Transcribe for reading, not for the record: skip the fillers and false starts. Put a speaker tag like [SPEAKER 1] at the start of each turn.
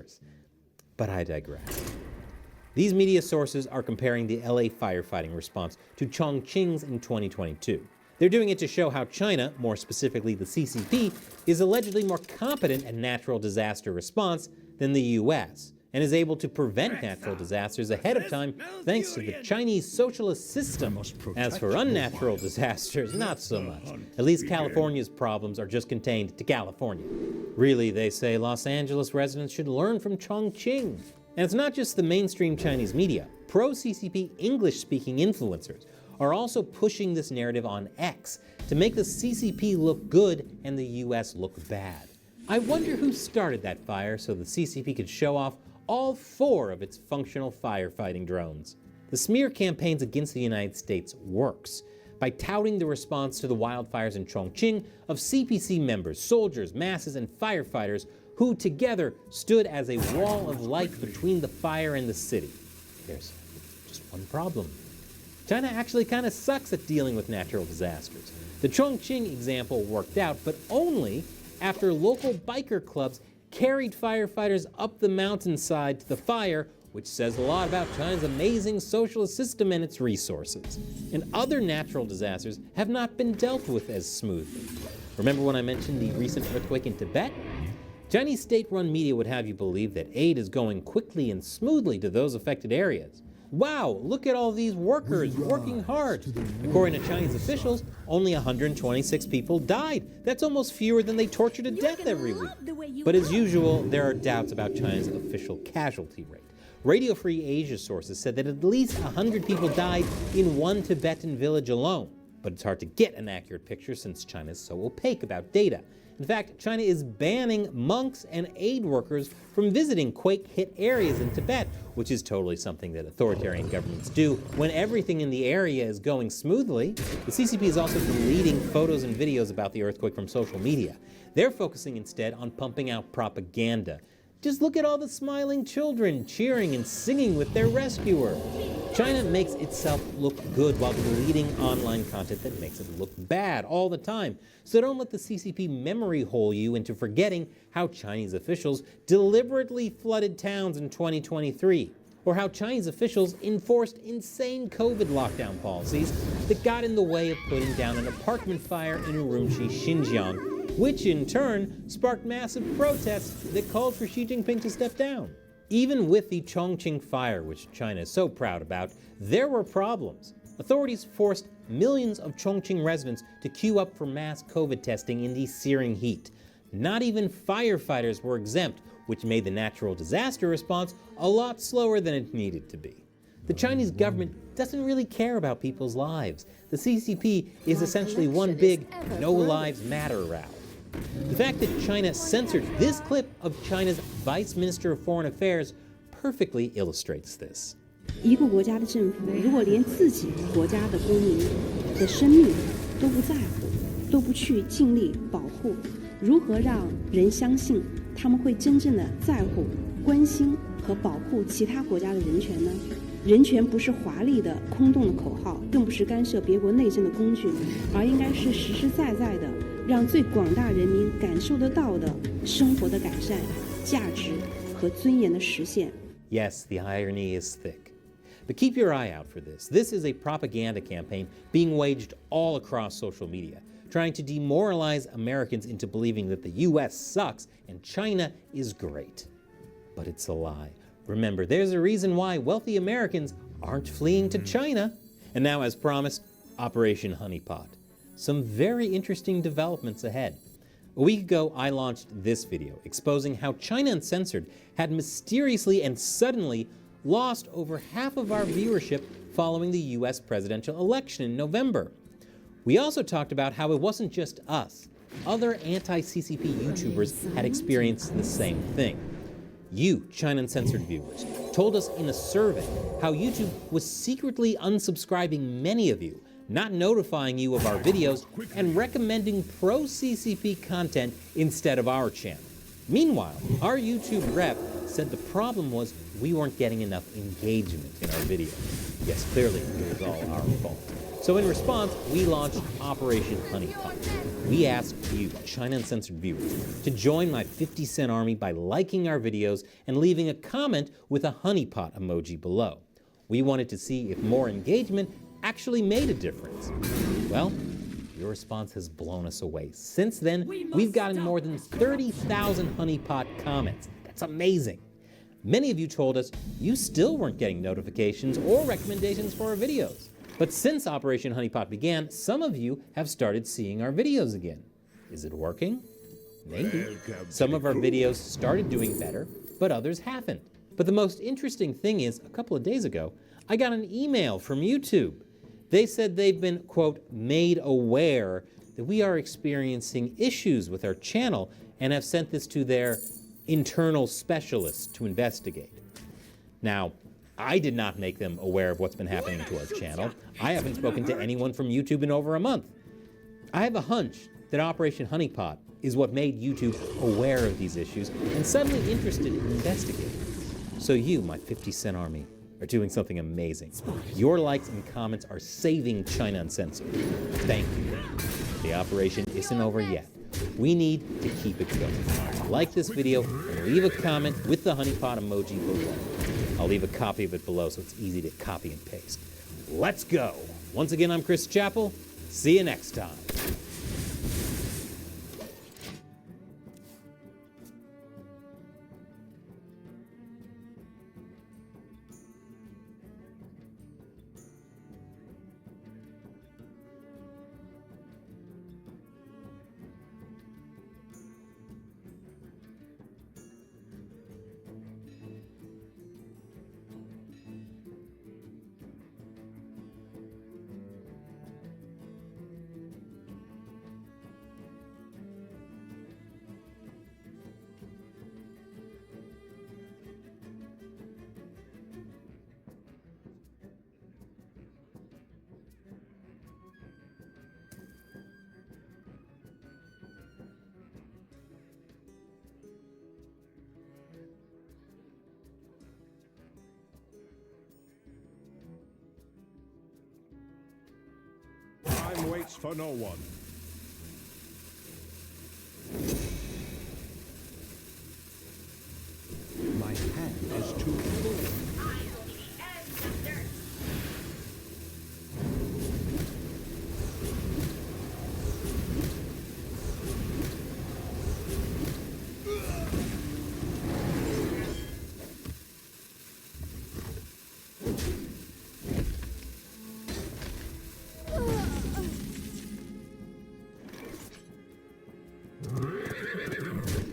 [SPEAKER 1] disasters. But I digress. These media sources are comparing the LA firefighting response to Chongqing's in 2022. They're doing it to show how China, more specifically the CCP, is allegedly more competent at natural disaster response than the US, and is able to prevent natural disasters ahead of time thanks to the Chinese socialist system. As for unnatural disasters, not so much. At least California's problems are just contained to California. Really, they say Los Angeles residents should learn from Chongqing. And it's not just the mainstream Chinese media. Pro-CCP English-speaking influencers are also pushing this narrative on X to make the CCP look good and the US look bad. I wonder who started that fire so the CCP could show off all 4 of its functional firefighting drones. The smear campaigns against the United States works by touting the response to the wildfires in Chongqing of CPC members, soldiers, masses, and firefighters who together stood as a wall of light between the fire and the city. There's just one problem. China actually kind of sucks at dealing with natural disasters. The Chongqing example worked out, but only after local biker clubs carried firefighters up the mountainside to the fire, which says a lot about China's amazing socialist system and its resources. And other natural disasters have not been dealt with as smoothly. Remember when I mentioned the recent earthquake in Tibet? Chinese state-run media would have you believe that aid is going quickly and smoothly to those affected areas. Wow, look at all these workers working hard. According to Chinese officials, only 126 people died. That's almost fewer than they torture to death every week. But as usual, there are doubts about China's official casualty rate. Radio Free Asia sources said that at least 100 people died in one Tibetan village alone. But it's hard to get an accurate picture since China is so opaque about data. In fact, China is banning monks and aid workers from visiting quake-hit areas in Tibet, which is totally something that authoritarian governments do when everything in the area is going smoothly. The CCP is also deleting photos and videos about the earthquake from social media. They're focusing instead on pumping out propaganda. Just look at all the smiling children cheering and singing with their rescuer. China makes itself look good while deleting online content that makes it look bad all the time. So don't let the CCP memory hole you into forgetting how Chinese officials deliberately flooded towns in 2023, or how Chinese officials enforced insane COVID lockdown policies that got in the way of putting down an apartment fire in Urumqi, Xinjiang, which in turn sparked massive protests that called for Xi Jinping to step down. Even with the Chongqing fire, which China is so proud about, there were problems. Authorities forced millions of Chongqing residents to queue up for mass COVID testing in the searing heat. Not even firefighters were exempt, which made the natural disaster response a lot slower than it needed to be. The Chinese government doesn't really care about people's lives. The CCP is essentially one big no lives matter row. The fact that China censored this clip of China's Vice Minister of Foreign Affairs perfectly illustrates this.
[SPEAKER 2] 一个国家的政府如果连自己国家的公民的生命都不在乎，都不去尽力保护，如何让人相信他们会真正的在乎、关心和保护其他国家的人权呢？人权不是华丽的、空洞的口号，更不是干涉别国内政的工具，而应该是实实在在的让最广大人民感受得到的生活的改善、价值和尊严的实现。
[SPEAKER 1] Yes, the irony is thick. But keep your eye out for this. This is a propaganda campaign being waged all across social media, trying to demoralize Americans into believing that the US sucks and China is great. But it's a lie. Remember, there's a reason why wealthy Americans aren't fleeing to China. And now, as promised, Operation Honeypot. Some very interesting developments ahead. A week ago, I launched this video exposing how China Uncensored had mysteriously and suddenly lost over half of our viewership following the US presidential election in November. We also talked about how it wasn't just us. Other anti-CCP YouTubers had experienced the same thing. You, China Uncensored viewers, told us in a survey how YouTube was secretly unsubscribing many of you, not notifying you of our videos, and recommending pro-CCP content instead of our channel. Meanwhile, our YouTube rep said the problem was we weren't getting enough engagement in our videos. Yes, clearly it was all our fault. So in response, we launched Operation Honeypot. We asked you, China Uncensored viewers, to join my 50-cent army by liking our videos and leaving a comment with a honeypot emoji below. We wanted to see if more engagement actually made a difference. Well, your response has blown us away. Since then, we've gotten more than 30,000 honeypot comments. That's amazing. Many of you told us you still weren't getting notifications or recommendations for our videos. But since Operation Honeypot began, some of you have started seeing our videos again. Is it working? Maybe. Some of our videos started doing better, but others haven't. But the most interesting thing is, a couple of days ago, I got an email from YouTube. They said they've been, quote, made aware that we are experiencing issues with our channel and have sent this to their internal specialists to investigate. Now, I did not make them aware of what's been happening to our channel. I haven't spoken to anyone from YouTube in over a month. I have a hunch that Operation Honeypot is what made YouTube aware of these issues and suddenly interested in investigating. So you, my 50-cent army, are doing something amazing. Your likes and comments are saving China Uncensored. Thank you. The operation isn't over yet. We need to keep it going. Like this video and leave a comment with the honeypot emoji below. I'll leave a copy of it below so it's easy to copy and paste. Let's go. Once again, I'm Chris Chappell. See you next time.
[SPEAKER 3] Time waits for no one. My hand is too full.
[SPEAKER 4] I will be ancestors.